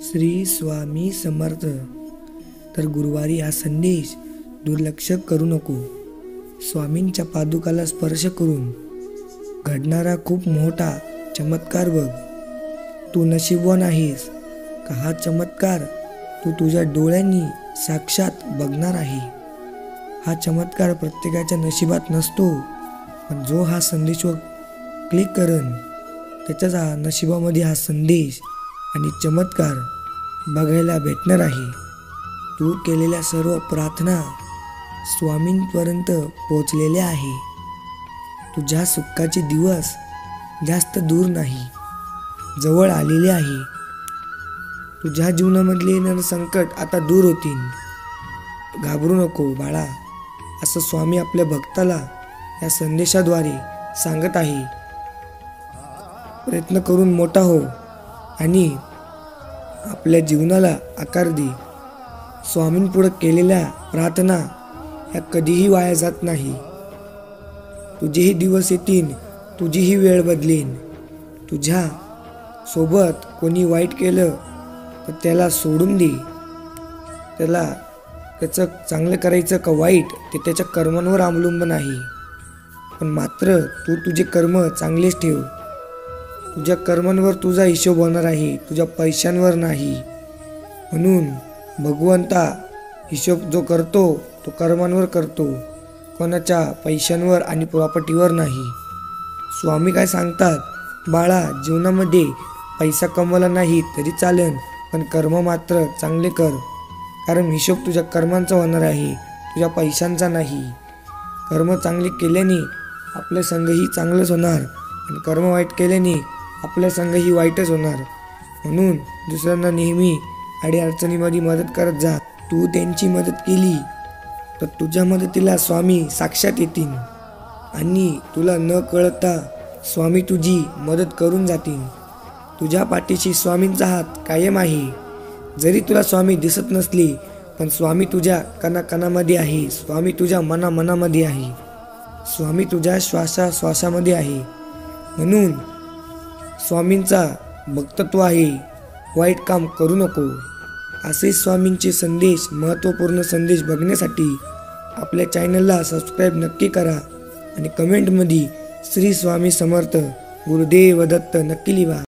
श्री स्वामी समर्थ। तर गुरुवारी हा संदेश दुर्लक्ष करू नको। स्वामींच्या पादुकाला स्पर्श करून घडणारा खूप मोठा चमत्कार बघ। तू नशीबवान आहेस का हा चमत्कार तू तुझ्या डोळ्यांनी साक्षात बघणार आहे। हा चमत्कार प्रत्येकाच्या नशिबात नसतो, पण जो हा संदेशवर क्लिक करन त्याच्याच नशिबामध्ये हा संदेश आणि चमत्कार बघायला भेटणार आहे। तू केलेल्या सर्व प्रार्थना स्वामींपर्यंत पोहोचलेल्या आहे। तुझ्या सुखाचे दिवस जास्त दूर नाही, जवळ आलेले आहे। तुझ्या जीवनामधले येणारे संकट आता दूर होतील। घाबरू नको बाळा, असं स्वामी आपल्या भक्ताला या संदेशाद्वारे सांगत आहे। प्रयत्न करून मोठा हो आणि आपल्या जीवनाला आकार दे। स्वामींपुढे केलेल्या प्रार्थना ह्या कधीही वाया जात नाही। तुझेही दिवस येतील, तुझीही वेळ बदलेन। तुझ्या सोबत कोणी वाईट केलं तर त्याला सोडून दे। त्याचं चांगलं करायचं का वाईट ते त्याच्या कर्मांवर अवलंबून आहे, पण मात्र तू तुझे कर्म चांगलेच ठेव। तुझ्या कर्मांवर तुझा हिशोब होणार आहे, तुझ्या पैशांवर नाही। म्हणून भगवंता हिशोब जो करतो तो कर्मांवर करतो, कोणाच्या पैशांवर आणि प्रॉपर्टीवर नाही। स्वामी काय सांगतात, बाळा जीवनामध्ये पैसा कमवला नाही तरी चालेल, पण कर्म मात्र चांगले कर, कारण हिशोब तुझ्या कर्मांचा होणार आहे, तुझ्या पैशांचा नाही। कर्म चांगले केल्याने आपल्या संगही चांगलंच होणार आणि कर्म वाईट केल्याने आपल्या संगही वाईटच होणार। म्हणून दुसऱ्यांना नेहमी अडीअडचणीमध्ये मदत करत जा। तू त्यांची मदत केली तर तुझ्या मदतीला स्वामी साक्षात येतील आणि तुला न कळता स्वामी तुझी मदत करून जातील। तुझ्या पाठीशी स्वामींचा हात कायम आहे। जरी तुला स्वामी दिसत नसले, पण स्वामी तुझ्या कणाकणामध्ये आहे, स्वामी तुझ्या मनामनामध्ये आहे, स्वामी तुझ्या श्वासाश्वासामध्ये आहे। म्हणून स्वामींचा भक्तत्व आहे, वाईट काम करू नको। असे स्वामींचे संदेश, महत्त्वपूर्ण संदेश बघण्यासाठी आपल्या चॅनलला सबस्क्राईब नक्की करा आणि कमेंटमध्ये श्री स्वामी समर्थ गुरुदेव दत्त नक्की लिहा।